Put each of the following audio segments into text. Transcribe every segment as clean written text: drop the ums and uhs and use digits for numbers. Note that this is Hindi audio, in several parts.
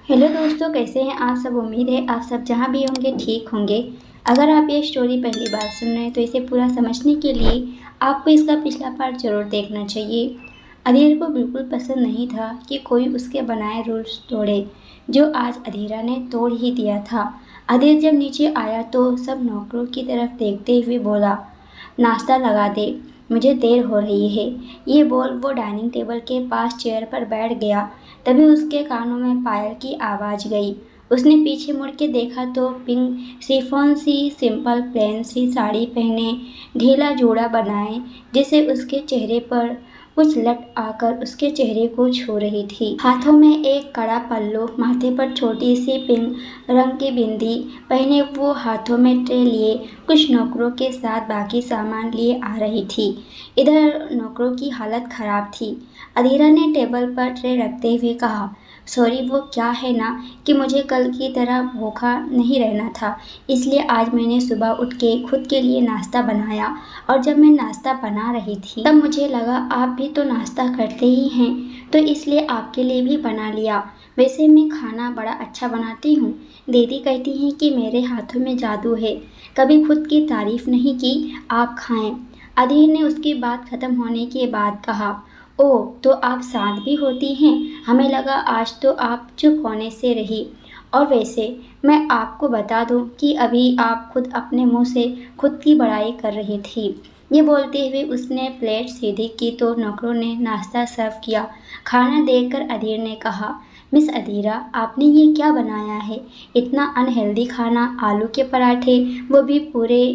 हेलो दोस्तों, कैसे हैं आप सब। उम्मीद है आप सब जहां भी होंगे ठीक होंगे। अगर आप ये स्टोरी पहली बार सुन रहे हैं तो इसे पूरा समझने के लिए आपको इसका पिछला पार्ट ज़रूर देखना चाहिए। अधीर को बिल्कुल पसंद नहीं था कि कोई उसके बनाए रूल्स तोड़े, जो आज अधीरा ने तोड़ ही दिया था। अधीर जब नीचे आया तो सब नौकरों की तरफ देखते हुए बोला, नाश्ता लगा दे, मुझे देर हो रही है। ये बोल वो डाइनिंग टेबल के पास चेयर पर बैठ गया। तभी उसके कानों में पायल की आवाज़ गई। उसने पीछे मुड़ के देखा तो पिंक शिफॉन सी सिंपल प्लेन सी साड़ी पहने, ढीला जोड़ा बनाए, जिसे उसके चेहरे पर कुछ लट आकर उसके चेहरे को छू रही थी। हाथों में एक कड़ा पल्लू, माथे पर छोटी सी पिंक रंग की बिंदी पहने वो हाथों में ट्रे लिए कुछ नौकरों के साथ बाकी सामान लिए आ रही थी। इधर नौकरों की हालत खराब थी। अधीरा ने टेबल पर ट्रे रखते हुए कहा, सॉरी, वो क्या है ना कि मुझे कल की तरह भूखा नहीं रहना था, इसलिए आज मैंने सुबह उठ के खुद के लिए नाश्ता बनाया। और जब मैं नाश्ता बना रही थी तब मुझे लगा आप भी तो नाश्ता करते ही हैं, तो इसलिए आपके लिए भी बना लिया। वैसे मैं खाना बड़ा अच्छा बनाती हूँ। दीदी कहती हैं कि मेरे हाथों में जादू है। कभी खुद की तारीफ नहीं की, आप खाएं। अधीर ने उसकी बात खत्म होने के बाद कहा, ओह, तो आप शांत भी होती हैं। हमें लगा आज तो आप चुप होने से रही। और वैसे मैं आपको बता दूं कि अभी आप खुद अपने मुंह से खुद की बड़ाई कर रही थी। ये बोलते हुए उसने प्लेट सीधी की तो नौकरों ने नाश्ता सर्व किया। खाना देखकर अधीर ने कहा, मिस अधीरा, आपने ये क्या बनाया है। इतना अनहेल्दी खाना, आलू के पराठे, वो भी पूरे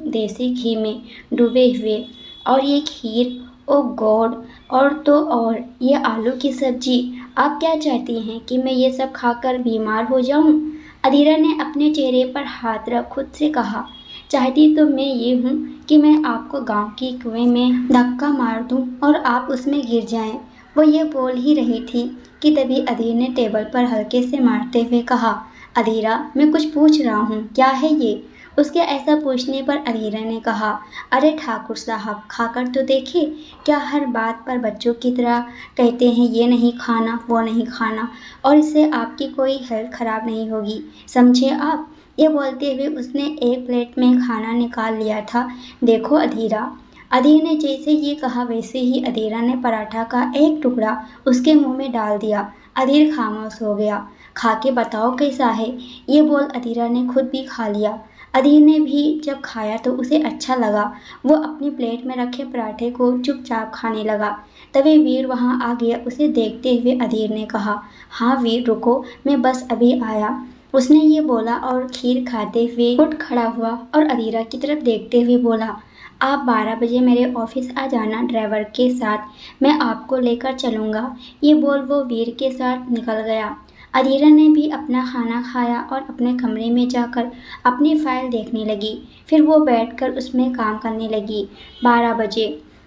देसी घी में डूबे हुए, और ये खीर, ओ गॉड, और तो और ये आलू की सब्जी। आप क्या चाहती हैं कि मैं ये सब खाकर बीमार हो जाऊं। अधीरा ने अपने चेहरे पर हाथ रख खुद से कहा, चाहती तो मैं ये हूँ कि मैं आपको गांव की कुएं में धक्का मार दूं और आप उसमें गिर जाएं। वो ये बोल ही रही थी कि तभी अधीर ने टेबल पर हल्के से मारते हुए कहा, अधीरा, मैं कुछ पूछ रहा हूँ, क्या है ये। उसके ऐसा पूछने पर अधीरा ने कहा, अरे ठाकुर साहब, खाकर तो देखिए। क्या हर बात पर बच्चों की तरह कहते हैं ये नहीं खाना, वो नहीं खाना, और इससे आपकी कोई हेल्थ खराब नहीं होगी, समझे आप। ये बोलते हुए उसने एक प्लेट में खाना निकाल लिया था। देखो अधीरा। अधीर ने जैसे ये कहा वैसे ही अधीरा ने पराठा का एक टुकड़ा उसके मुंह में डाल दिया। अधीर खामोश हो गया। खा के बताओ कैसा है। ये बोल अधीरा ने खुद भी खा लिया। अधीर ने भी जब खाया तो उसे अच्छा लगा। वो अपनी प्लेट में रखे पराठे को चुपचाप खाने लगा। तभी वीर वहां आ गया। उसे देखते हुए अधीर ने कहा, हाँ वीर, रुको, मैं बस अभी आया। उसने ये बोला और खीर खाते हुए उठ खड़ा हुआ और अधीरा की तरफ देखते हुए बोला, आप 12 बजे मेरे ऑफिस आ जाना ड्राइवर के साथ, मैं आपको लेकर चलूँगा। ये बोल वो वीर के साथ निकल गया। अधीरा ने भी अपना खाना खाया और अपने कमरे में जाकर अपनी फाइल देखने लगी। फिर वो बैठकर उसमें काम करने लगी। 12 बजे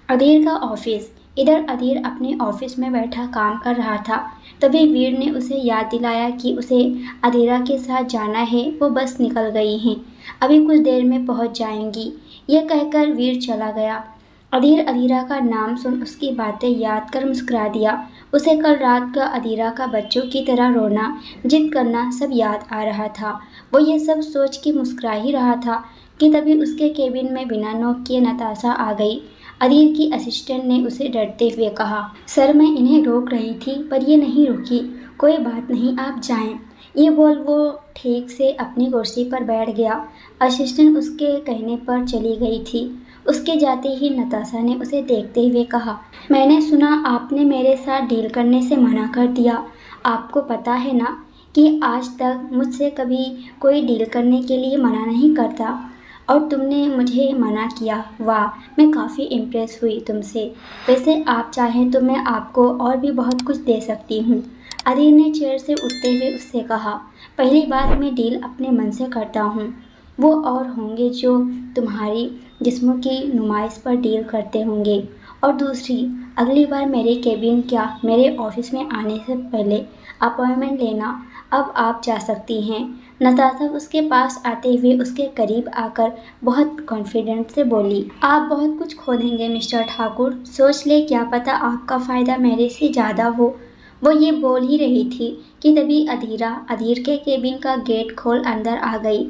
अधीर का ऑफिस। इधर अधीर अपने ऑफिस में बैठा काम कर रहा था। तभी वीर ने उसे याद दिलाया कि उसे अधीरा के साथ जाना है। वो बस निकल गई हैं, अभी कुछ देर में पहुंच जाएंगी। यह कहकर वीर चला गया। अधीर अधीरा का नाम सुन उसकी बातें याद कर मुस्कुरा दिया। उसे कल रात का अधीरा का बच्चों की तरह रोना, जिद करना सब याद आ रहा था। वो ये सब सोच के मुस्कुरा ही रहा था कि तभी उसके केबिन में बिना नॉक किए नताशा आ गई। अधीर की असिस्टेंट ने उसे डरते हुए कहा, सर, मैं इन्हें रोक रही थी पर ये नहीं रुकी। कोई बात नहीं, आप जाएं। ये बोल वो ठीक से अपनी कुर्सी पर बैठ गया। असिस्टेंट उसके कहने पर चली गई थी। उसके जाते ही नताशा ने उसे देखते हुए कहा, मैंने सुना आपने मेरे साथ डील करने से मना कर दिया। आपको पता है ना कि आज तक मुझसे कभी कोई डील करने के लिए मना नहीं करता, और तुमने मुझे मना किया। वाह, मैं काफ़ी इम्प्रेस हुई तुमसे। वैसे आप चाहें तो मैं आपको और भी बहुत कुछ दे सकती हूँ। अधीर ने चेयर से उठते हुए उससे कहा, पहली बात, मैं डील अपने मन से करता हूँ। वो और होंगे जो तुम्हारी जिस्मों की नुमाइश पर डील करते होंगे। और दूसरी, अगली बार मेरे केबिन क्या मेरे ऑफिस में आने से पहले अपॉइंटमेंट लेना। अब आप जा सकती हैं। नताशा उसके पास आते हुए उसके करीब आकर बहुत कॉन्फिडेंट से बोली, आप बहुत कुछ खो देंगे मिस्टर ठाकुर। सोच ले, क्या पता आपका फ़ायदा मेरे से ज़्यादा हो। वो ये बोल ही रही थी कि तभी अधीर के केबिन का गेट खोल अंदर आ गई।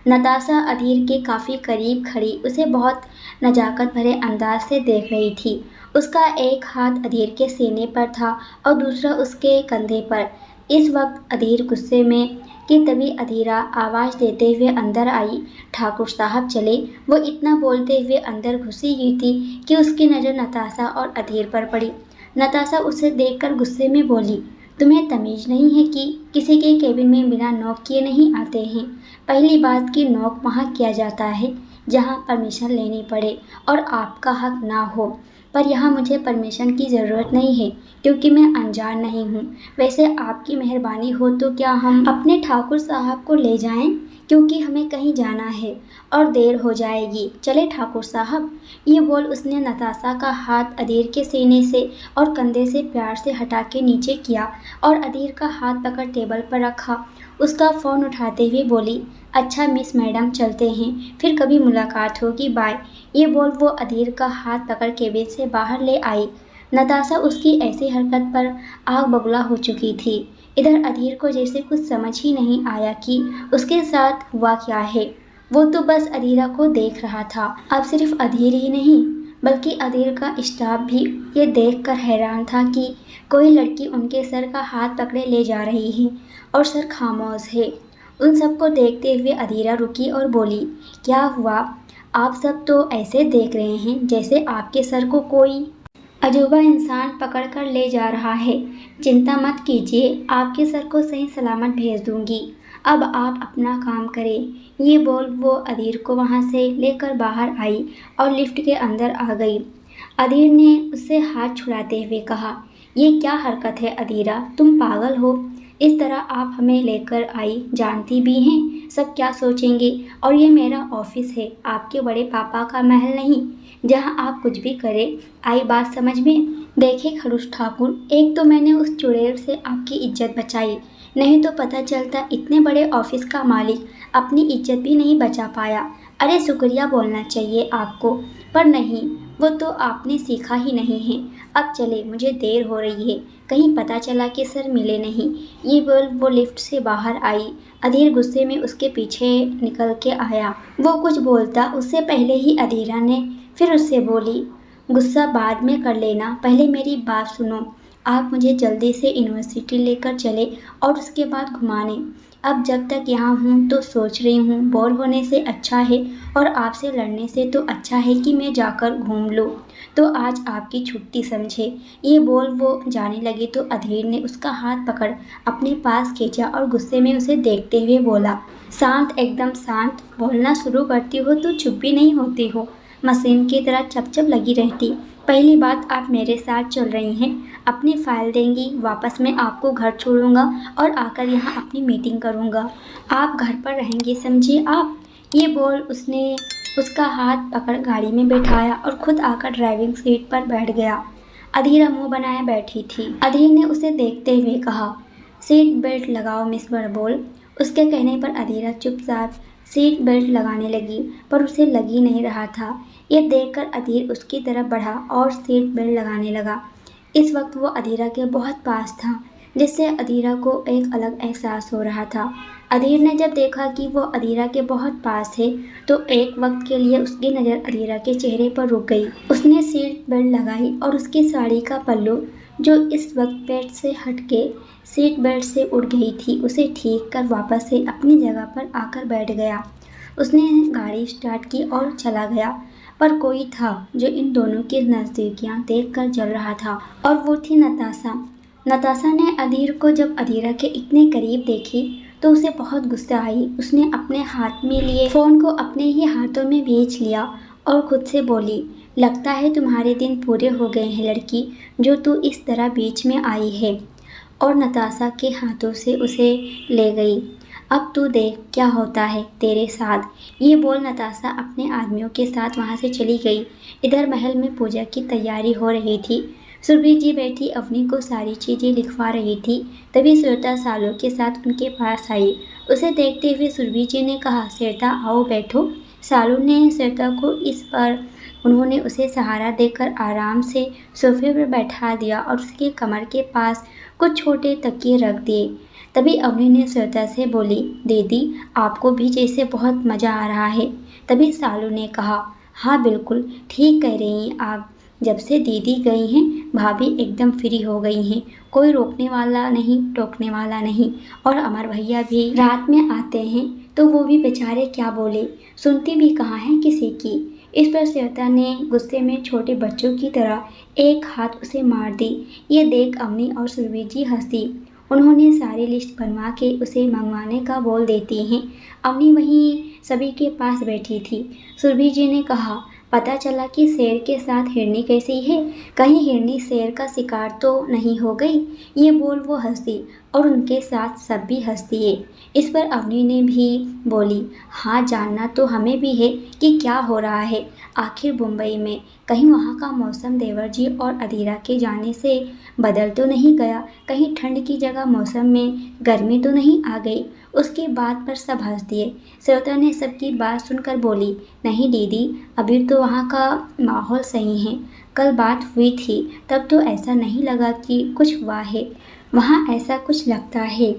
नताशा अधीर के काफ़ी करीब खड़ी उसे बहुत नजाकत भरे अंदाज से देख रही थी। उसका एक हाथ अधीर के सीने पर था और दूसरा उसके कंधे पर। इस वक्त अधीर गुस्से में कि तभी अधीरा आवाज़ देते हुए अंदर आई, ठाकुर साहब चले। वो इतना बोलते हुए अंदर घुसी ही थी कि उसकी नज़र नताशा और अधीर पर पड़ी। नताशा उसे देखकर गुस्से में बोली, तुम्हें तमीज़ नहीं है कि किसी के केबिन में बिना नॉक किए नहीं आते हैं। पहली बात कि नॉक वहाँ किया जाता है जहाँ परमिशन लेनी पड़े और आपका हक ना हो, पर यहाँ मुझे परमिशन की ज़रूरत नहीं है क्योंकि मैं अनजान नहीं हूँ। वैसे आपकी मेहरबानी हो तो क्या हम अपने ठाकुर साहब को ले जाएं, क्योंकि हमें कहीं जाना है और देर हो जाएगी। चले ठाकुर साहब। ये बोल उसने नताशा का हाथ अधीर के सीने से और कंधे से प्यार से हटा के नीचे किया और अधीर का हाथ पकड़ टेबल पर रखा। उसका फ़ोन उठाते हुए बोली, अच्छा मिस मैडम चलते हैं, फिर कभी मुलाकात होगी, बाय। ये बोल वो अधीर का हाथ पकड़ केबिन से बाहर ले आई। नताशा उसकी ऐसी हरकत पर आग बबूला हो चुकी थी। इधर अधीर को जैसे कुछ समझ ही नहीं आया कि उसके साथ हुआ क्या है। वो तो बस अधीरा को देख रहा था। अब सिर्फ अधीर ही नहीं बल्कि अधीर का स्टाफ भी ये देखकर हैरान था कि कोई लड़की उनके सर का हाथ पकड़े ले जा रही है और सर खामोश है। उन सबको देखते हुए अधीरा रुकी और बोली, क्या हुआ? आप सब तो ऐसे देख रहे हैं जैसे आपके सर को कोई अजूबा इंसान पकड़ कर ले जा रहा है। चिंता मत कीजिए, आपके सर को सही सलामत भेज दूंगी। अब आप अपना काम करें। ये बोल वो अधीर को वहाँ से लेकर बाहर आई और लिफ्ट के अंदर आ गई। अधीर ने उससे हाथ छुड़ाते हुए कहा, ये क्या हरकत है अधीरा, तुम पागल हो? इस तरह आप हमें लेकर आई, जानती भी हैं सब क्या सोचेंगे। और ये मेरा ऑफिस है, आपके बड़े पापा का महल नहीं जहां आप कुछ भी करें। आई बात समझ में? देखे खड़ूस ठाकुर, एक तो मैंने उस चुड़ैल से आपकी इज्जत बचाई, नहीं तो पता चलता इतने बड़े ऑफिस का मालिक अपनी इज्जत भी नहीं बचा पाया। अरे शुक्रिया बोलना चाहिए आपको, पर नहीं, वो तो आपने सीखा ही नहीं है। अब चले, मुझे देर हो रही है, कहीं पता चला कि सर मिले नहीं। ये बोल वो लिफ्ट से बाहर आई। अधीर गुस्से में उसके पीछे निकल के आया। वो कुछ बोलता उससे पहले ही अधीरा ने फिर उससे बोली, गुस्सा बाद में कर लेना, पहले मेरी बात सुनो। आप मुझे जल्दी से यूनिवर्सिटी लेकर चले और उसके बाद घुमाने। अब जब तक यहाँ हूँ तो सोच रही हूँ बोर होने से अच्छा है और आपसे लड़ने से तो अच्छा है कि मैं जाकर घूम लूँ। तो आज आपकी छुट्टी समझे। ये बोल वो जाने लगी तो अधीर ने उसका हाथ पकड़ अपने पास खींचा और गुस्से में उसे देखते हुए बोला, शांत, एकदम शांत। बोलना शुरू करती हो तो चुप भी नहीं होती हो, मशीन की तरह चप लगी रहती। पहली बात, आप मेरे साथ चल रही हैं, अपनी फ़ाइल देंगी, वापस मैं आपको घर छोड़ूंगा और आकर यहाँ अपनी मीटिंग करूँगा। आप घर पर रहेंगे, समझिए आप। ये बोल उसने उसका हाथ पकड़ गाड़ी में बैठाया और खुद आकर ड्राइविंग सीट पर बैठ गया। अधीरा मुंह बनाए बैठी थी। अधीर ने उसे देखते हुए कहा, सीट बेल्ट लगाओ मिस बड़बोल। उसके कहने पर अधीरा चुपचाप सीट बेल्ट लगाने लगी, पर उसे लग ही नहीं रहा था। ये देखकर अधीर उसकी तरफ बढ़ा और सीट बेल्ट लगाने लगा। इस वक्त वो अधीरा के बहुत पास था, जिससे अधीरा को एक अलग एहसास हो रहा था। अधीर ने जब देखा कि वो अधीरा के बहुत पास है तो एक वक्त के लिए उसकी नज़र अधीरा के चेहरे पर रुक गई। उसने सीट बेल्ट लगाई और उसकी साड़ी का पल्लू, जो इस वक्त पेट से हटके सीट बेल्ट से उड़ गई थी, उसे ठीक कर वापस से अपनी जगह पर आकर बैठ गया। उसने गाड़ी स्टार्ट की और चला गया, पर कोई था जो इन दोनों की नज़दीकियाँ देखकर जल रहा था, और वो थी नताशा। नताशा ने अधीर को जब अधीरा के इतने करीब देखी तो उसे बहुत गुस्सा आई। उसने अपने हाथ में लिए फ़ोन को अपने ही हाथों में भींच लिया और खुद से बोली, लगता है तुम्हारे दिन पूरे हो गए हैं लड़की, जो तू इस तरह बीच में आई है। और नताशा के हाथों से उसे ले गई। अब तू देख क्या होता है तेरे साथ। ये बोल नताशा अपने आदमियों के साथ वहाँ से चली गई। इधर महल में पूजा की तैयारी हो रही थी। सुरभि जी बैठी अवनी को सारी चीज़ें लिखवा रही थी। तभी श्वेता सालों के साथ उनके पास आई। उसे देखते हुए सुरभि जी ने कहा, श्वेता आओ बैठो। सालू ने श्वेता को इस पर उन्होंने उसे सहारा देकर आराम से सोफे पर बैठा दिया और उसके कमर के पास कुछ छोटे तकिए रख दिए। तभी अवनी ने श्वेता से बोली, दीदी आपको भी जैसे बहुत मज़ा आ रहा है। तभी सालू ने कहा, हाँ बिल्कुल ठीक कह रही हैं आप। जब से दीदी गई हैं भाभी एकदम फ्री हो गई हैं, कोई रोकने वाला नहीं टोकने वाला नहीं। और अमर भैया भी रात में आते हैं तो वो भी बेचारे क्या बोले, सुनती भी कहाँ हैं किसी की। इस पर श्वेता ने गुस्से में छोटे बच्चों की तरह एक हाथ उसे मार दी। ये देख अवनी और सुरभि जी हंसी। उन्होंने सारी लिस्ट बनवा के उसे मंगवाने का बोल देती हैं। अवनी वहीं सभी के पास बैठी थी। सुरभि जी ने कहा, पता चला कि शेर के साथ हिरनी कैसी है, कहीं हिरनी शेर का शिकार तो नहीं हो गई। ये बोल वो हंसी और उनके साथ सब भी हंस दिए। इस पर अवनी ने भी बोली, हाँ जानना तो हमें भी है कि क्या हो रहा है आखिर मुंबई में। कहीं वहाँ का मौसम देवर जी और अधीरा के जाने से बदल तो नहीं गया, कहीं ठंड की जगह मौसम में गर्मी तो नहीं आ गई। उसकी बात पर सब हंस दिए। श्वेता ने सबकी बात सुनकर बोली, नहीं दीदी अभी तो वहाँ का माहौल सही है। कल बात हुई थी तब तो ऐसा नहीं लगा कि कुछ हुआ है, वहाँ ऐसा कुछ लगता है।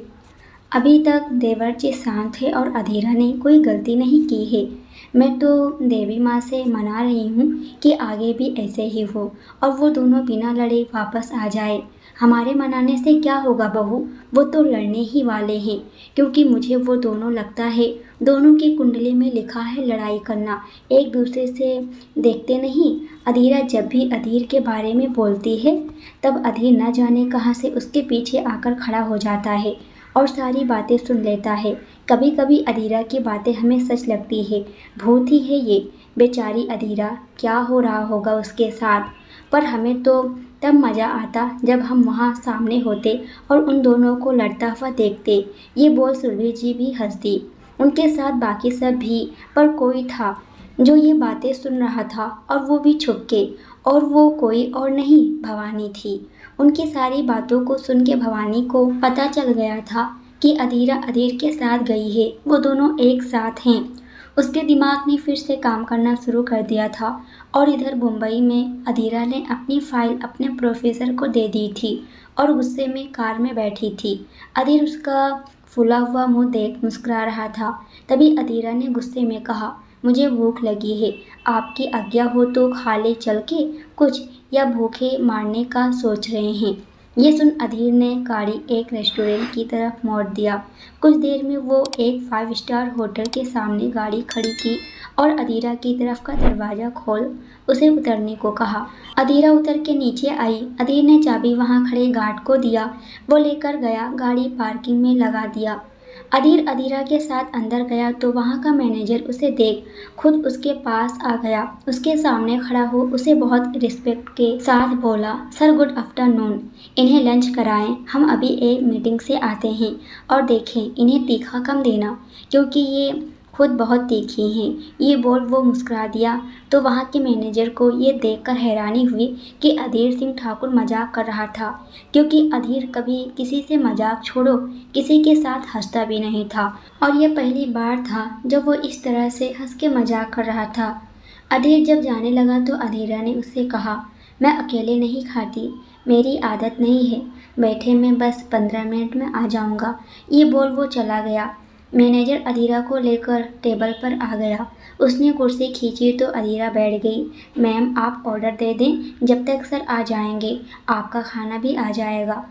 अभी तक देवर जी शांत है और अधीरा ने कोई गलती नहीं की है। मैं तो देवी माँ से मना रही हूँ कि आगे भी ऐसे ही हो और वो दोनों बिना लड़े वापस आ जाए। हमारे मनाने से क्या होगा बहू, वो तो लड़ने ही वाले हैं, क्योंकि मुझे वो दोनों लगता है दोनों की कुंडली में लिखा है लड़ाई करना, एक दूसरे से देखते नहीं। अधीरा जब भी अधीर के बारे में बोलती है तब अधीर न जाने कहाँ से उसके पीछे आकर खड़ा हो जाता है और सारी बातें सुन लेता है। कभी कभी अधीरा की बातें हमें सच लगती है। भूत ही है ये बेचारी अधीरा, क्या हो रहा होगा उसके साथ। पर हमें तो तब मज़ा आता जब हम वहाँ सामने होते और उन दोनों को लड़ता हुआ देखते। ये बोल सुरभि जी भी हंस दी, उनके साथ बाकी सब भी। पर कोई था जो ये बातें सुन रहा था और वो भी छुप के, और वो कोई और नहीं भवानी थी। उनकी सारी बातों को सुन के भवानी को पता चल गया था कि अधीरा अधीर के साथ गई है, वो दोनों एक साथ हैं। उसके दिमाग ने फिर से काम करना शुरू कर दिया था। और इधर मुंबई में अधीरा ने अपनी फाइल अपने प्रोफेसर को दे दी थी और गुस्से में कार में बैठी थी। अधीर उसका फूला हुआ मुंह देख मुस्कुरा रहा था। तभी अधीरा ने गुस्से में कहा, मुझे भूख लगी है, आपकी आज्ञा हो तो खा ले चल के कुछ, या भूखे मारने का सोच रहे हैं। ये सुन अधीर ने गाड़ी एक रेस्टोरेंट की तरफ मोड़ दिया। कुछ देर में वो एक 5 स्टार होटल के सामने गाड़ी खड़ी की और अधीरा की तरफ का दरवाज़ा खोल उसे उतरने को कहा। अधीरा उतर के नीचे आई। अधीर ने चाबी वहाँ खड़े गार्ड को दिया, वो लेकर गया, गाड़ी पार्किंग में लगा दिया। अधीर अधीरा के साथ अंदर गया तो वहाँ का मैनेजर उसे देख खुद उसके पास आ गया। उसके सामने खड़ा हो उसे बहुत रिस्पेक्ट के साथ बोला, सर गुड आफ्टरनून, इन्हें लंच कराएं, हम अभी एक मीटिंग से आते हैं। और देखें इन्हें तीखा कम देना क्योंकि ये खुद बहुत तीखी हैं। ये बोल वो मुस्कुरा दिया तो वहाँ के मैनेजर को ये देखकर हैरानी हुई कि अधीर सिंह ठाकुर मजाक कर रहा था, क्योंकि अधीर कभी किसी से मजाक छोड़ो किसी के साथ हंसता भी नहीं था। और ये पहली बार था जब वो इस तरह से हंस के मजाक कर रहा था। अधीर जब जाने लगा तो अधीरा ने उससे कहा, मैं अकेले नहीं खाती, मेरी आदत नहीं है, बैठे मैं बस 15 मिनट में आ जाऊँगा। ये बोल वो चला गया। मैनेजर अधीरा को लेकर टेबल पर आ गया। उसने कुर्सी खींची तो अधीरा बैठ गई। मैम आप ऑर्डर दे दें, जब तक सर आ जाएंगे आपका खाना भी आ जाएगा।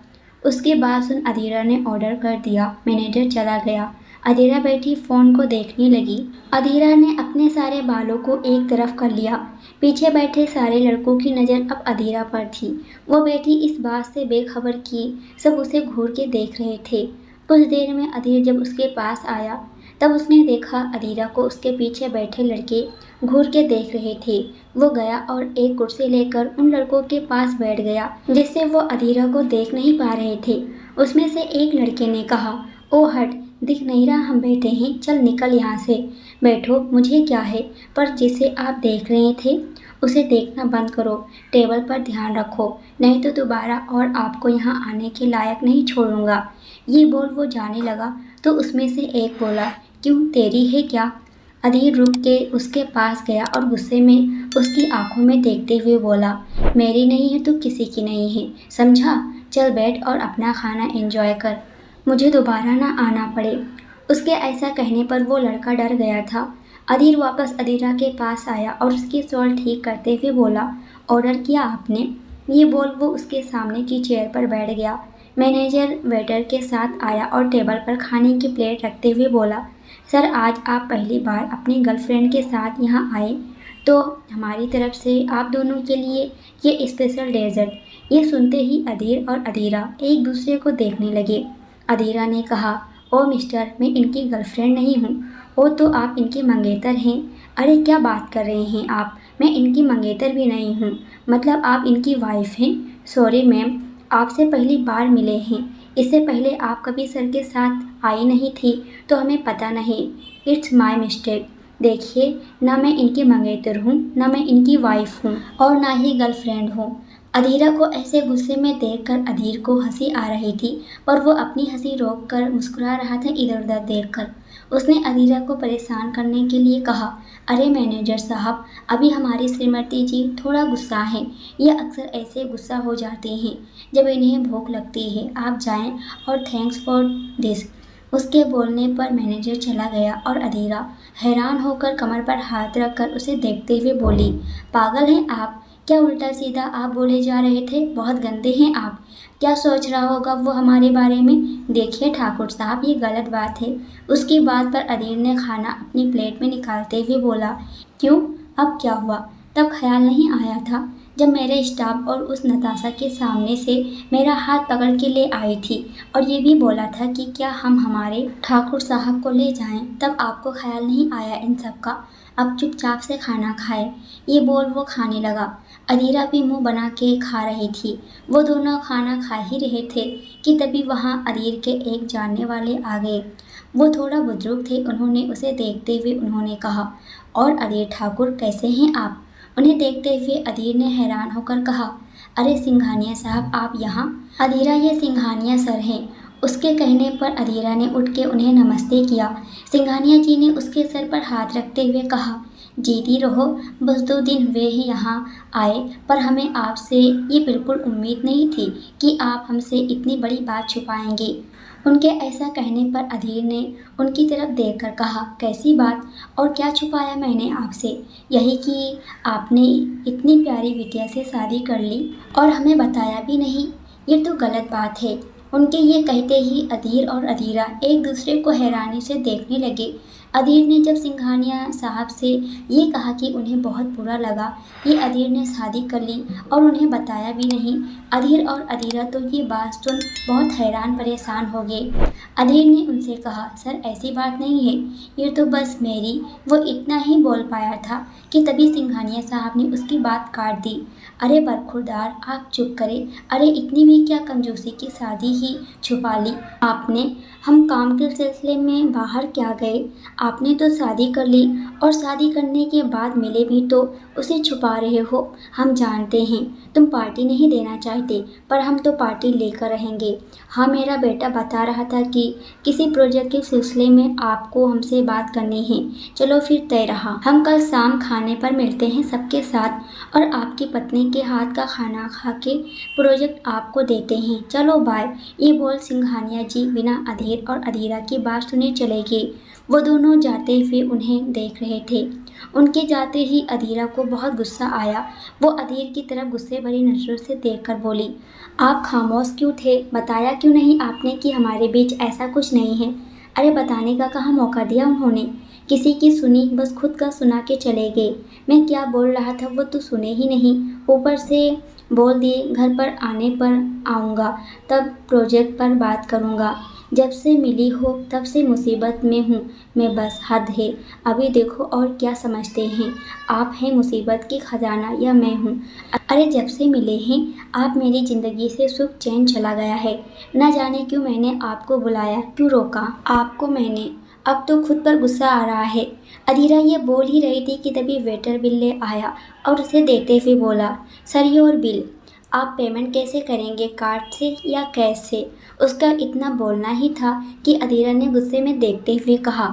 उसकी बात सुन अधीरा ने ऑर्डर कर दिया। मैनेजर चला गया। अधीरा बैठी फ़ोन को देखने लगी। अधीरा ने अपने सारे बालों को एक तरफ कर लिया। पीछे बैठे सारे लड़कों की नज़र अब अधीरा पर थी। वो बेटी इस बात से बेखबर की सब उसे घूर के देख रहे थे। कुछ देर में अधीर जब उसके पास आया तब उसने देखा अधीरा को उसके पीछे बैठे लड़के घूर के देख रहे थे। वो गया और एक कुर्सी लेकर उन लड़कों के पास बैठ गया जिससे वो अधीरा को देख नहीं पा रहे थे। उसमें से एक लड़के ने कहा, ओ हट, दिख नहीं रहा हम बैठे हैं, चल निकल यहाँ से। बैठो, मुझे क्या है, पर जिसे आप देख रहे थे उसे देखना बंद करो, टेबल पर ध्यान रखो, नहीं तो दोबारा और आपको यहाँ आने के लायक नहीं छोड़ूंगा। ये बोल वो जाने लगा तो उसमें से एक बोला, क्यों तेरी है क्या? अधीर रुक के उसके पास गया और गुस्से में उसकी आंखों में देखते हुए बोला, मेरी नहीं है तो किसी की नहीं है, समझा? चल बैठ और अपना खाना एंजॉय कर, मुझे दोबारा ना आना पड़े। उसके ऐसा कहने पर वो लड़का डर गया था। अधीर वापस अधीरा के पास आया और उसकी शॉल ठीक करते हुए बोला, ऑर्डर किया आपने? ये बोल वो उसके सामने की चेयर पर बैठ गया। मैनेजर वेटर के साथ आया और टेबल पर खाने की प्लेट रखते हुए बोला, सर आज आप पहली बार अपनी गर्लफ्रेंड के साथ यहाँ आए, तो हमारी तरफ से आप दोनों के लिए ये स्पेशल डेजर्ट। ये सुनते ही अधीर और अधीरा एक दूसरे को देखने लगे। अधीरा ने कहा, ओ मिस्टर, मैं इनकी गर्लफ्रेंड नहीं हूँ, वो तो आप इनके मंगेतर हैं। अरे क्या बात कर रहे हैं आप, मैं इनकी मंगेतर भी नहीं हूँ, मतलब आप इनकी वाइफ हैं। सॉरी मैम, आपसे पहली बार मिले हैं, इससे पहले आप कभी सर के साथ आई नहीं थी तो हमें पता नहीं। It's my mistake. देखिए, ना मैं इनकी मंगेतर हूँ, ना मैं इनकी वाइफ हूँ और ना ही गर्लफ्रेंड हूँ। अधीरा को ऐसे गुस्से में देखकर अधीर को हंसी आ रही थी, पर वो अपनी हंसी रोक कर मुस्कुरा रहा था इधर उधर देखकर। उसने अधीरा को परेशान करने के लिए कहा, अरे मैनेजर साहब, अभी हमारी श्रीमती जी थोड़ा गुस्सा हैं। ये अक्सर ऐसे गुस्सा हो जाते हैं जब इन्हें भूख लगती है। आप जाएं और थैंक्स फॉर दिस। उसके बोलने पर मैनेजर चला गया और अधीरा हैरान होकर कमर पर हाथ रखकर उसे देखते हुए बोली, पागल हैं आप? क्या उल्टा सीधा आप बोले जा रहे थे? बहुत गंदे हैं आप। क्या सोच रहा होगा वो हमारे बारे में? देखिए ठाकुर साहब, ये गलत बात है। उसकी बात पर अधीर ने खाना अपनी प्लेट में निकालते हुए बोला, क्यों, अब क्या हुआ? तब ख्याल नहीं आया था जब मेरे स्टाफ और उस नताशा के सामने से मेरा हाथ पकड़ के ले आई थी और ये भी बोला था कि क्या हम हमारे ठाकुर साहब को ले जाएं, तब आपको ख्याल नहीं आया इन सब का? अब चुपचाप से खाना खाए। ये बोल वो खाने लगा। अधीरा भी मुंह बना के खा रही थी। वो दोनों खाना खा ही रहे थे कि तभी वहाँ अधीर के एक जानने वाले आ गए। वो थोड़ा बुजुर्ग थे। उन्होंने उसे देखते हुए उन्होंने कहा, और अधीर ठाकुर, कैसे हैं आप? उन्हें देखते हुए अधीर ने हैरान होकर कहा, अरे सिंघानिया साहब, आप यहाँ? अधीरा, ये सिंघानिया सर हैं। उसके कहने पर अधीरा ने उठ के उन्हें नमस्ते किया। सिंघानिया जी ने उसके सर पर हाथ रखते हुए कहा, जीती रहो, बस 2 दिन हुए ही यहाँ आए, पर हमें आपसे ये बिल्कुल उम्मीद नहीं थी कि आप हमसे इतनी बड़ी बात छुपाएंगे। उनके ऐसा कहने पर अधीर ने उनकी तरफ देखकर कहा, कैसी बात और क्या छुपाया मैंने आपसे? यही कि आपने इतनी प्यारी बिटिया से शादी कर ली और हमें बताया भी नहीं। ये तो गलत बात है। उनके ये कहते ही अधीर और अधीरा एक दूसरे को हैरानी से देखने लगे। अधीर ने जब सिंघानिया साहब से ये कहा कि उन्हें बहुत बुरा लगा ये अधीर ने शादी कर ली और उन्हें बताया भी नहीं। अधीर और अधीरा तो ये बात सुन बहुत हैरान परेशान हो गए। अधीर ने उनसे कहा, सर ऐसी बात नहीं है, ये तो बस मेरी। वो इतना ही बोल पाया था कि तभी सिंघानिया साहब ने उसकी बात काट दी। अरे बरखुरदार, आप चुप करें। अरे इतनी भी क्या कंजूसी की शादी ही छुपा ली आपने? हम काम के सिलसिले में बाहर क्या गए, आपने तो शादी कर ली और शादी करने के बाद मिले भी तो उसे छुपा रहे हो। हम जानते हैं तुम पार्टी नहीं देना चाहते, पर हम तो पार्टी लेकर रहेंगे। हाँ, मेरा बेटा बता रहा था कि किसी प्रोजेक्ट के सिलसिले में आपको हमसे बात करनी है। चलो फिर तय रहा, हम कल शाम खाने पर मिलते हैं सबके साथ और आपकी पत्नी के हाथ का खाना खा के प्रोजेक्ट आपको देते हैं। चलो बाय। ये बोल सिंघानिया जी बिना अधीर और अधीरा की बात सुने चले गए। वो दोनों जाते हुए उन्हें देख रहे थे। उनके जाते ही अधीरा को बहुत गुस्सा आया। वो अधीर की तरफ गुस्से भरी नजरों से देखकर बोली, आप खामोश क्यों थे? बताया क्यों नहीं आपने कि हमारे बीच ऐसा कुछ नहीं है? अरे बताने का कहाँ मौका दिया उन्होंने? किसी की सुनी, बस खुद का सुना के चले गए। मैं क्या बोल रहा था वो तो सुने ही नहीं, ऊपर से बोल दिए घर पर आने पर आऊँगा, तब प्रोजेक्ट पर बात करूँगा। जब से मिली हो तब से मुसीबत में हूँ मैं, बस हद है। अभी देखो और क्या समझते हैं आप? हैं मुसीबत की खजाना या मैं हूँ? अरे जब से मिले हैं आप मेरी ज़िंदगी से सुख चैन चला गया है। न जाने क्यों मैंने आपको बुलाया, क्यों रोका आपको मैंने? अब तो खुद पर गुस्सा आ रहा है। अधीरा ये बोल ही रही थी कि तभी वेटर बिल ले आया और उसे देते हुए बोला, सर ये और बिल। आप पेमेंट कैसे करेंगे, कार्ड से या कैश से? उसका इतना बोलना ही था कि अधीरा ने गुस्से में देखते हुए कहा,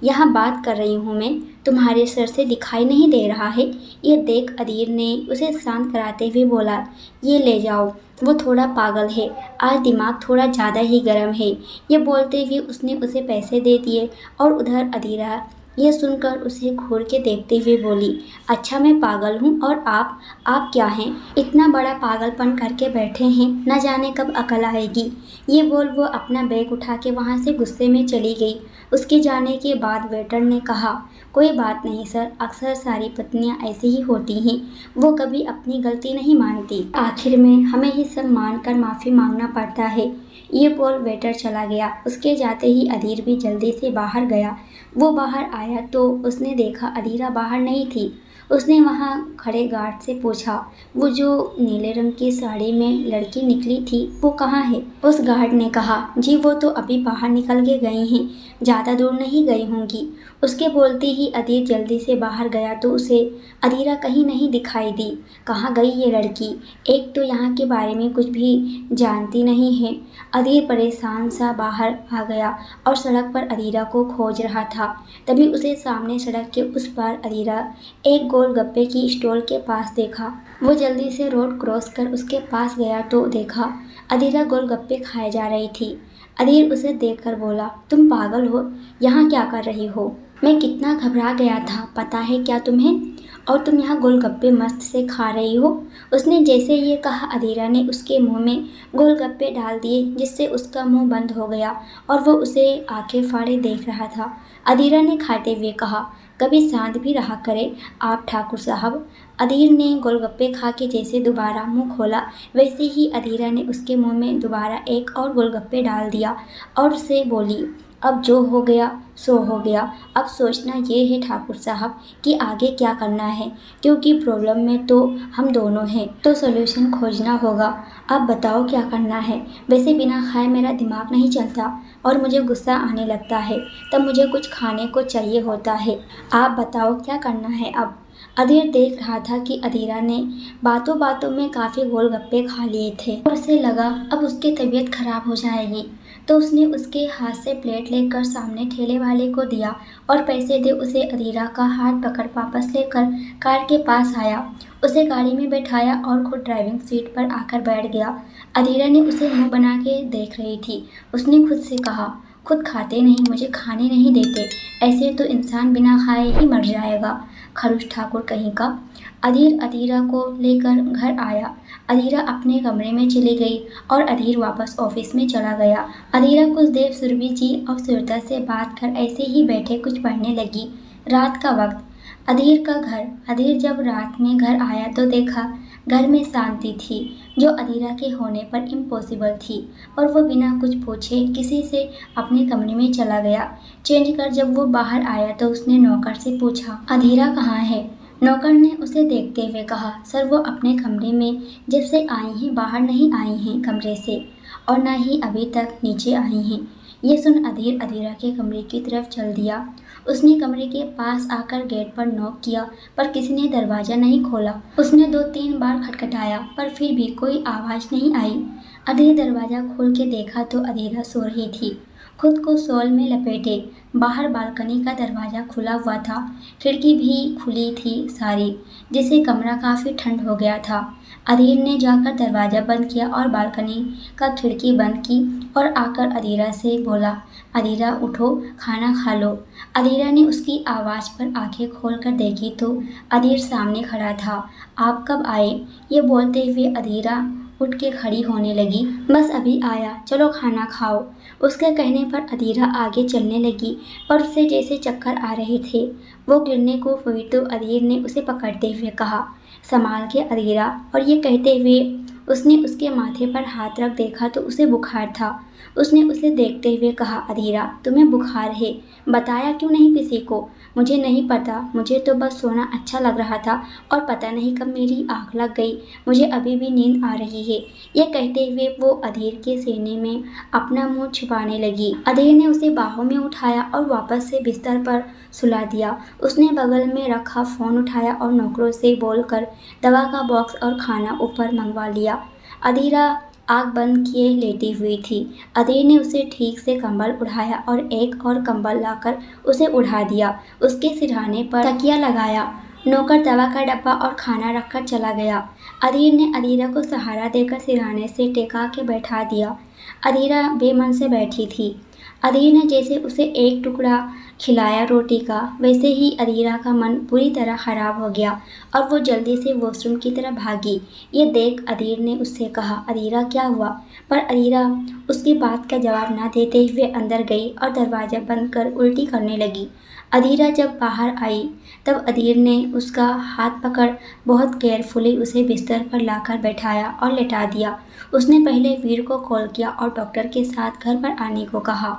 यहाँ बात कर रही हूँ मैं, तुम्हारे सर से दिखाई नहीं दे रहा है? ये देख अधीर ने उसे शांत कराते हुए बोला, ये ले जाओ, वो थोड़ा पागल है, आज दिमाग थोड़ा ज़्यादा ही गर्म है। ये बोलते हुए उसने उसे पैसे दे दिए और उधर अधीरा यह सुनकर उसे घूर के देखते हुए बोली, अच्छा मैं पागल हूँ और आप क्या हैं? इतना बड़ा पागलपन करके बैठे हैं, न जाने कब अकल आएगी। ये बोल वो अपना बैग उठा के वहाँ से गुस्से में चली गई। उसके जाने के बाद वेटर ने कहा, कोई बात नहीं सर, अक्सर सारी पत्नियां ऐसी ही होती हैं, वो कभी अपनी गलती नहीं मानती, आखिर में हमें ही सब मान कर माफ़ी मांगना पड़ता है। ये बोल वेटर चला गया। उसके जाते ही अधीर भी जल्दी से बाहर गया। वो बाहर आया तो उसने देखा अधीरा बाहर नहीं थी। उसने वहाँ खड़े गार्ड से पूछा, वो जो नीले रंग की साड़ी में लड़की निकली थी वो कहाँ है? उस गार्ड ने कहा, जी वो तो अभी बाहर निकल के गई हैं, ज़्यादा दूर नहीं गई होंगी। उसके बोलते ही अधीर जल्दी से बाहर गया तो उसे अधीरा कहीं नहीं दिखाई दी। कहाँ गई ये लड़की? एक तो यहाँ के बारे में कुछ भी जानती नहीं है। अधीर परेशान सा बाहर आ गया और सड़क पर अधीरा को खोज रहा था। तभी उसे सामने सड़क के उस पार अधीरा एक गोलगप्पे की स्टॉल के पास देखा। वो जल्दी से रोड क्रॉस कर उसके पास गया तो देखा अधीरा गोलगप्पे खाए जा रही थी। अधीर उसे देखकर बोला, तुम पागल हो, यहाँ क्या कर रही हो? मैं कितना घबरा गया था पता है क्या तुम्हें? और तुम यहाँ गोलगप्पे मस्त से खा रही हो। उसने जैसे ये कहा अधीरा ने उसके मुंह में गोलगप्पे डाल दिए, जिससे उसका मुंह बंद हो गया और वो उसे आंखें फाड़े देख रहा था। अधीरा ने खाते हुए कहा, कभी शांत भी रहा करे आप ठाकुर साहब। अधीर ने गोलगप्पे खा के जैसे दोबारा मुंह खोला, वैसे ही अधीरा ने उसके मुंह में दोबारा एक और गोलगप्पे डाल दिया और उसे बोली, अब जो हो गया सो हो गया। अब सोचना ये है ठाकुर साहब कि आगे क्या करना है, क्योंकि प्रॉब्लम में तो हम दोनों हैं, तो सॉल्यूशन खोजना होगा। अब बताओ क्या करना है? वैसे बिना खाए मेरा दिमाग नहीं चलता और मुझे गुस्सा आने लगता है, तब मुझे कुछ खाने को चाहिए होता है। आप बताओ क्या करना है अब? अधीर देख रहा था कि अधीरा ने बातों बातों में काफ़ी गोलगप्पे खा लिए थे और उसे लगा अब उसकी तबीयत खराब हो जाएगी। तो उसने उसके हाथ से प्लेट लेकर सामने ठेले वाले को दिया और पैसे दे उसे अधीरा का हाथ पकड़ वापस लेकर कार के पास आया। उसे गाड़ी में बैठाया और खुद ड्राइविंग सीट पर आकर बैठ गया। अधीरा ने उसे मुंह बना के देख रही थी। उसने खुद से कहा, खुद खाते नहीं, मुझे खाने नहीं देते, ऐसे तो इंसान बिना खाए ही मर जाएगा, खरुश ठाकुर कहीं का। अधीर अधीरा को लेकर घर आया। अधीरा अपने कमरे में चली गई और अधीर वापस ऑफिस में चला गया। अधीरा कुछ देर सुरभि जी और सुरता से बात कर ऐसे ही बैठे कुछ पढ़ने लगी। रात का वक्त, अधीर का घर। अधीर जब रात में घर आया तो देखा घर में शांति थी, जो अधीरा के होने पर इम्पॉसिबल थी, और वो बिना कुछ पूछे किसी से अपने कमरे में चला गया। चेंज कर जब वो बाहर आया तो उसने नौकर से पूछा, अधीरा कहाँ है? नौकर ने उसे देखते हुए कहा, सर वो अपने कमरे में जब से आई हैं, बाहर नहीं आई हैं कमरे से, और ना ही अभी तक नीचे आई हैं। ये सुन अधीर अधीरा के कमरे की तरफ चल दिया। उसने कमरे के पास आकर गेट पर नॉक किया पर किसी ने दरवाज़ा नहीं खोला। उसने 2-3 बार खटखटाया पर फिर भी कोई आवाज़ नहीं आई। अधीर दरवाज़ा खोल के देखा तो अधीरा सो रही थी, खुद को शॉल में लपेटे। बाहर बालकनी का दरवाज़ा खुला हुआ था, खिड़की भी खुली थी सारी, जिससे कमरा काफ़ी ठंड हो गया था। अधीर ने जाकर दरवाज़ा बंद किया और बालकनी का खिड़की बंद की और आकर अधीरा से बोला, अधीरा उठो, खाना खा लो। अधीरा ने उसकी आवाज़ पर आंखें खोल कर देखी तो अधीर सामने खड़ा था। आप कब आए? ये बोलते हुए अधीरा उठ के खड़ी होने लगी। बस अभी आया, चलो खाना खाओ। उसके कहने पर अधीरा आगे चलने लगी पर उसे जैसे चक्कर आ रहे थे। वो गिरने को हुई तो अधीर ने उसे पकड़ते हुए कहा, संभाल के अधीरा। और ये कहते हुए उसने उसके माथे पर हाथ रख देखा तो उसे बुखार था। उसने उसे देखते हुए कहा, अधीरा तुम्हें बुखार है, बताया क्यों नहीं किसी को? मुझे नहीं पता, मुझे तो बस सोना अच्छा लग रहा था और पता नहीं कब मेरी आँख लग गई, मुझे अभी भी नींद आ रही है। ये कहते हुए वो अधीर के सीने में अपना मुंह छुपाने लगी। अधीर ने उसे बाहों में उठाया और वापस से बिस्तर पर सुला दिया। उसने बगल में रखा फ़ोन उठाया और नौकरों से बोलकर दवा का बॉक्स और खाना ऊपर मंगवा लिया। अधीरा आँख बंद किए लेटी हुई थी। अधीर ने उसे ठीक से कंबल उठाया और एक और कंबल लाकर उसे उठा दिया। उसके सिरहाने पर तकिया लगाया। नौकर दवा का डब्बा और खाना रखकर चला गया। अधीर ने अधीरा को सहारा देकर सिरहाने से टेका के बैठा दिया। अधीरा बेमन से बैठी थी। अधीर ने जैसे उसे एक टुकड़ा खिलाया रोटी का, वैसे ही अधीरा का मन पूरी तरह खराब हो गया और वो जल्दी से वॉशरूम की तरफ भागी। ये देख अधीर ने उससे कहा, अधीरा क्या हुआ? पर अधीरा उसकी बात का जवाब न देते हुए अंदर गई और दरवाज़ा बंद कर उल्टी करने लगी। अधीरा जब बाहर आई तब अधीर ने उसका हाथ पकड़ बहुत केयरफुली उसे बिस्तर पर लाकर बैठाया और लेटा दिया। उसने पहले वीर को कॉल किया और डॉक्टर के साथ घर पर आने को कहा।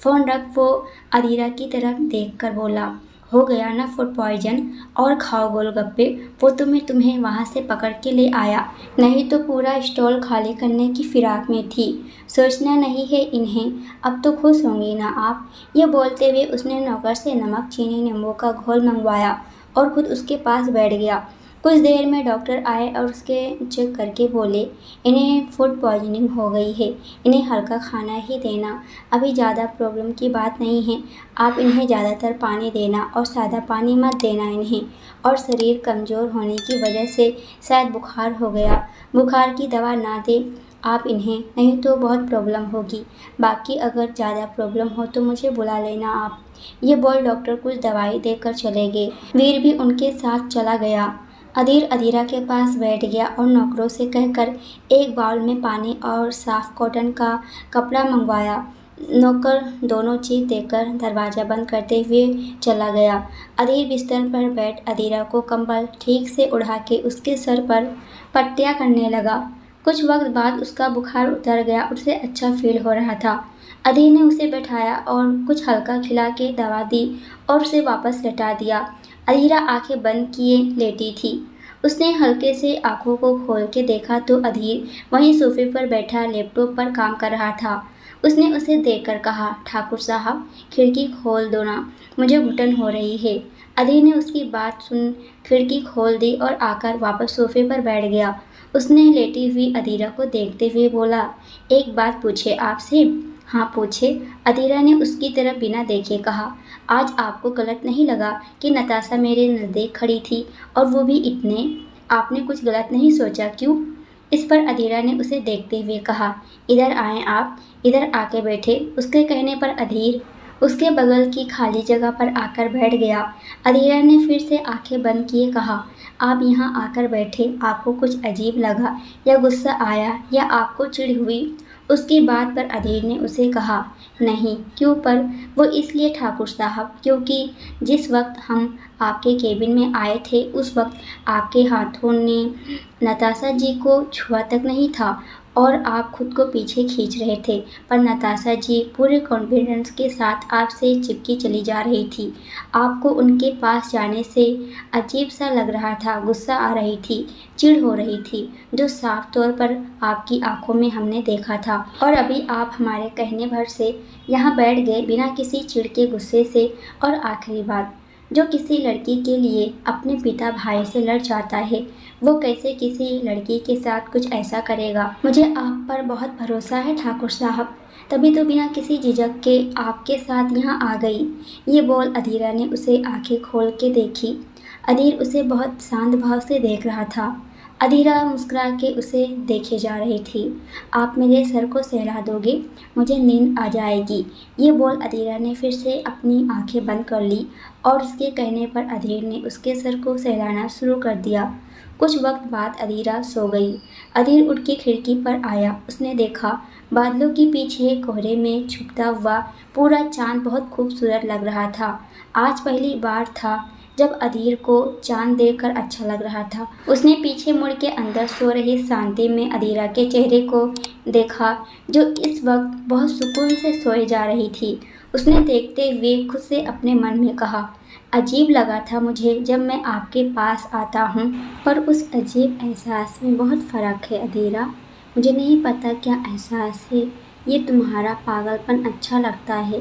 फ़ोन रख वो अधीरा की तरफ देखकर बोला, हो गया ना फूड पॉइजन? और खाओ गोलगप्पे, वो तुम्हें वहाँ से पकड़ के ले आया, नहीं तो पूरा स्टॉल खाली करने की फिराक में थी। सोचना नहीं है इन्हें, अब तो खुश होंगी ना आप? ये बोलते हुए उसने नौकर से नमक चीनी नींबू का घोल मंगवाया और खुद उसके पास बैठ गया। कुछ देर में डॉक्टर आए और उसके चेक करके बोले, इन्हें फूड पॉइजनिंग हो गई है, इन्हें हल्का खाना ही देना, अभी ज़्यादा प्रॉब्लम की बात नहीं है। आप इन्हें ज़्यादातर पानी देना और सादा पानी मत देना इन्हें, और शरीर कमज़ोर होने की वजह से शायद बुखार हो गया। बुखार की दवा ना दें आप इन्हें, नहीं तो बहुत प्रॉब्लम होगी। बाकी अगर ज़्यादा प्रॉब्लम हो तो मुझे बुला लेना आप। ये बोल डॉक्टर कुछ दवाई देकर चले गए। वीर भी उनके साथ चला गया। अधीर अधीरा के पास बैठ गया और नौकरों से कहकर एक बाउल में पानी और साफ कॉटन का कपड़ा मंगवाया। नौकर दोनों चीज़ देकर दरवाज़ा बंद करते हुए चला गया। अधीर बिस्तर पर बैठ अधीरा को कंबल ठीक से उड़ा के उसके सर पर पट्टियाँ करने लगा। कुछ वक्त बाद उसका बुखार उतर गया, उसे अच्छा फील हो रहा था। अधीर ने उसे बैठाया और कुछ हल्का खिला के दवा दी और उसे वापस लौटा दिया। अधीरा आंखें बंद किए लेटी थी। उसने हल्के से आंखों को खोल के देखा तो अधीर वहीं सोफे पर बैठा लैपटॉप पर काम कर रहा था। उसने उसे देखकर कहा, ठाकुर साहब खिड़की खोल दो ना, मुझे घुटन हो रही है। अधीर ने उसकी बात सुन खिड़की खोल दी और आकर वापस सोफे पर बैठ गया। उसने लेटी हुई अधीरा को देखते हुए बोला, एक बात पूछे आपसे? हाँ पूछे, अधीरा ने उसकी तरफ बिना देखे कहा। आज आपको गलत नहीं लगा कि नताशा मेरे नज़दीक खड़ी थी और वो भी इतने? आपने कुछ गलत नहीं सोचा क्यों? इस पर अधीरा ने उसे देखते हुए कहा, इधर आएँ आप। इधर आके बैठे। उसके कहने पर अधीर उसके बगल की खाली जगह पर आकर बैठ गया। अधीरा ने फिर से आंखें बंद किए कहा, आप यहाँ आकर बैठे, आपको कुछ अजीब लगा या गुस्सा आया या आपको चिढ़ हुई? उसकी बात पर अधीर ने उसे कहा, नहीं क्यों? पर वो इसलिए ठाकुर साहब क्योंकि जिस वक्त हम आपके केबिन में आए थे उस वक्त आपके हाथों ने नताशा जी को छुआ तक नहीं था और आप खुद को पीछे खींच रहे थे, पर नताशा जी पूरे कॉन्फिडेंस के साथ आपसे चिपकी चली जा रही थी। आपको उनके पास जाने से अजीब सा लग रहा था, गुस्सा आ रही थी, चिढ़ हो रही थी, जो साफ तौर पर आपकी आंखों में हमने देखा था। और अभी आप हमारे कहने भर से यहाँ बैठ गए बिना किसी चिढ़ के, गुस्से से। और आखिरी बात, जो किसी लड़की के लिए अपने पिता भाई से लड़ जाता है, वो कैसे किसी लड़की के साथ कुछ ऐसा करेगा? मुझे आप पर बहुत भरोसा है ठाकुर साहब, तभी तो बिना किसी झिझक के आपके साथ यहाँ आ गई। ये बोल अधीरा ने उसे आंखें खोल के देखी। अधीर उसे बहुत शांत भाव से देख रहा था। अधीरा मुस्कुरा के उसे देखे जा रही थी। आप मेरे सर को सहला दोगे, मुझे नींद आ जाएगी। ये बोल अधीरा ने फिर से अपनी आंखें बंद कर ली और उसके कहने पर अधीर ने उसके सर को सहलाना शुरू कर दिया। कुछ वक्त बाद अधीरा सो गई। अधीर उठ के खिड़की पर आया। उसने देखा बादलों के पीछे कोहरे में छुपता हुआ पूरा चांद बहुत खूबसूरत लग रहा था। आज पहली बार था जब अधीर को चांद देखकर अच्छा लग रहा था। उसने पीछे मुड़ के अंदर सो रही शांति में अधीरा के चेहरे को देखा, जो इस वक्त बहुत सुकून से सोए जा रही थी। उसने देखते हुए खुद से अपने मन में कहा, अजीब लगा था मुझे जब मैं आपके पास आता हूँ, पर उस अजीब एहसास में बहुत फ़र्क है अधीरा। मुझे नहीं पता क्या एहसास है, ये तुम्हारा पागलपन अच्छा लगता है,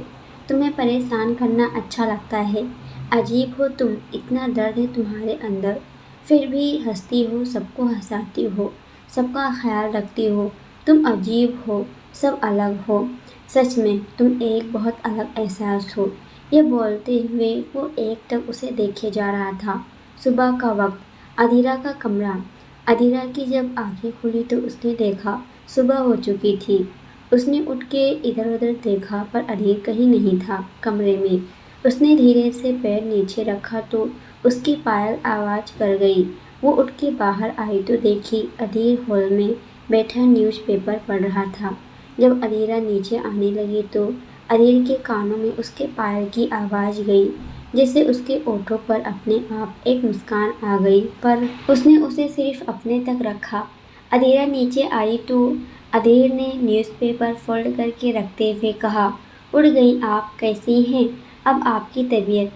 तुम्हें परेशान करना अच्छा लगता है। अजीब हो तुम, इतना दर्द है तुम्हारे अंदर, फिर भी हंसती हो, सबको हंसाती हो, सबका ख्याल रखती हो। तुम अजीब हो, सब अलग हो। सच में तुम एक बहुत अलग एहसास हो। ये बोलते हुए वो एकटक उसे देखे जा रहा था। सुबह का वक्त, अदीरा का कमरा। अदीरा की जब आंखें खुली तो उसने देखा सुबह हो चुकी थी। उसने उठ के इधर उधर देखा पर अधीर कहीं नहीं था कमरे में। उसने धीरे से पैर नीचे रखा तो उसकी पायल आवाज कर गई। वो उठ के बाहर आई तो देखी अधीर हॉल में बैठा न्यूज़पेपर पढ़ रहा था। जब अधीरा नीचे आने लगी तो अधीर के कानों में उसके पायल की आवाज गई। जैसे उसके ओठों पर अपने आप एक मुस्कान आ गई, पर उसने उसे सिर्फ अपने तक रखा। अधीरा नीचे आई तो अधीर ने न्यूज़पेपर फोल्ड करके रखते हुए कहा, उड़ गई आप, कैसी हैं अब आपकी तबीयत?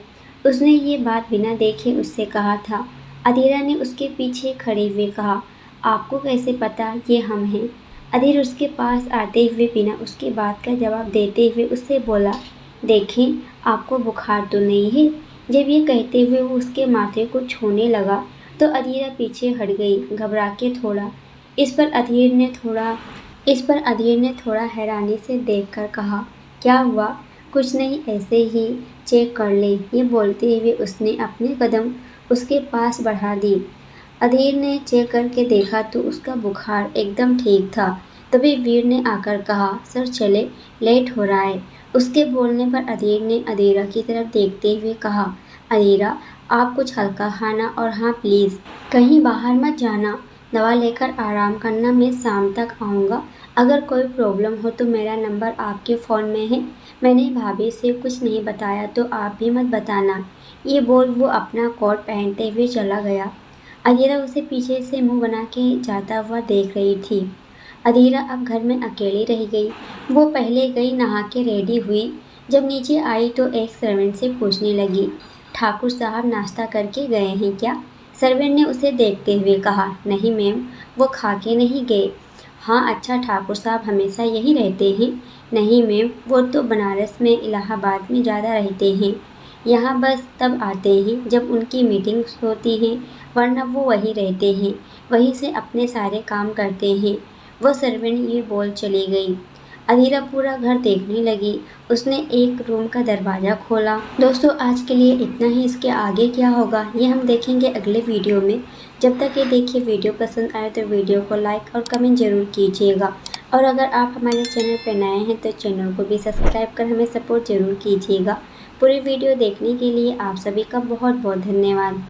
उसने ये बात बिना देखे उससे कहा था। अधीरा ने उसके पीछे खड़े हुए कहा, आपको कैसे पता ये हम हैं? अधीर उसके पास आते हुए बिना उसकी बात का जवाब देते हुए उससे बोला, देखें आपको बुखार तो नहीं है? जब ये कहते हुए वो उसके माथे को छूने लगा तो अधीरा पीछे हट गई, घबरा के थोड़ा। इस पर अधीर ने थोड़ा हैरानी से देखकर कहा, क्या हुआ? कुछ नहीं, ऐसे ही चेक कर ले। ये बोलते हुए उसने अपने कदम उसके पास बढ़ा दी। अधीर ने चेक करके देखा तो उसका बुखार एकदम ठीक था। तभी वीर ने आकर कहा, सर चले, लेट हो रहा है। उसके बोलने पर अधीर ने अधीरा की तरफ देखते हुए कहा, अधीरा आप कुछ हल्का खाना और हाँ प्लीज़ कहीं बाहर मत जाना। दवा लेकर आराम करना, मैं शाम तक आऊँगा। अगर कोई प्रॉब्लम हो तो मेरा नंबर आपके फ़ोन में है। मैंने भाभी से कुछ नहीं बताया तो आप भी मत बताना। ये बोल वो अपना कोट पहनते हुए चला गया। अधीरा उसे पीछे से मुंह बना के जाता हुआ देख रही थी। अधीरा अब घर में अकेली रह गई। वो पहले गई, नहा के रेडी हुई। जब नीचे आई तो एक सर्वेंट से पूछने लगी, ठाकुर साहब नाश्ता करके गए हैं क्या? सर्वेंट ने उसे देखते हुए कहा, नहीं मैम, वो खा के नहीं गए। हाँ अच्छा, ठाकुर साहब हमेशा यहीं रहते हैं? नहीं मैम, वो तो बनारस में इलाहाबाद में ज़्यादा रहते हैं। यहाँ बस तब आते हैं जब उनकी मीटिंग्स होती हैं, वरना वो वहीं रहते हैं, वहीं से अपने सारे काम करते हैं। वो सर्वेंट ये बोल चली गई। अधीरा पूरा घर देखने लगी। उसने एक रूम का दरवाज़ा खोला। दोस्तों आज के लिए इतना ही। इसके आगे क्या होगा ये हम देखेंगे अगले वीडियो में। जब तक ये देखिए, वीडियो पसंद आए तो वीडियो को लाइक और कमेंट ज़रूर कीजिएगा। और अगर आप हमारे चैनल पर नए हैं तो चैनल को भी सब्सक्राइब कर हमें सपोर्ट ज़रूर कीजिएगा। पूरी वीडियो देखने के लिए आप सभी का बहुत बहुत धन्यवाद।